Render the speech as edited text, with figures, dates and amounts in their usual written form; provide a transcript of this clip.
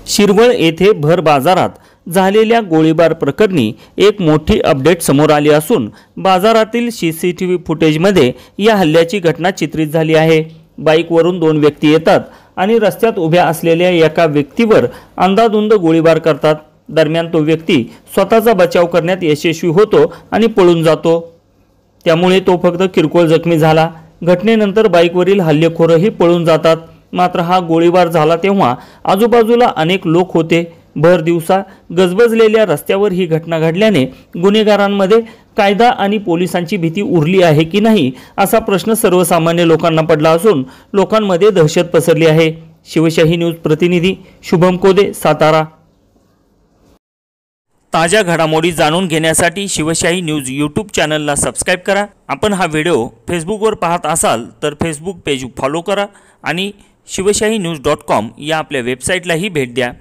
शिरवळ येथे भर बाजारात झालेल्या गोळीबार प्रकरणी एक मोठी अपडेट समोर आली असून बाजारातील सीसीटीव्ही फुटेजमध्ये या हल्ल्याची घटना चित्रित झाली आहे। बाईकवरून दोन व्यक्ती येतात आणि रस्त्यात उभ्या असलेल्या एका व्यक्तीवर अंधाधुंद गोळीबार करतात। दरम्यान तो व्यक्ती स्वतःचा बचाव करण्यात यशस्वी होतो आणि पळून जातो, त्यामुळे तो फक्त किरकोळ जखमी झाला। घटनेनंतर बाईकवरील हल्लेखोरही पळून जातात। मात्र हा गोळीबार झाला तेव्हा आजूबाजूला अनेक लोक होते। भर दिवसा गजबजलेल्या रस्त्यावर ही घटना घडल्याने गुन्हेगारांमध्ये कायदा आणि पोलिसांची भीती उरली आहे की नाही असा प्रश्न सर्वसामान्य लोकांना पडला असून लोकांमध्ये दहशत पसरली आहे। शिवशाही न्यूज प्रतिनिधी शुभम कोदे, सातारा। ताज्या घडामोडी जाणून घेण्यासाठी शिवशाही न्यूज यूट्यूब चॅनलला सबस्क्राइब करा। आपण हा व्हिडिओ फेसबुकवर पाहत असाल तर फेसबुक पेज फॉलो करा आणि शिवशाही न्यूज.com या आपल्या वेबसाईटलाही भेट द्या।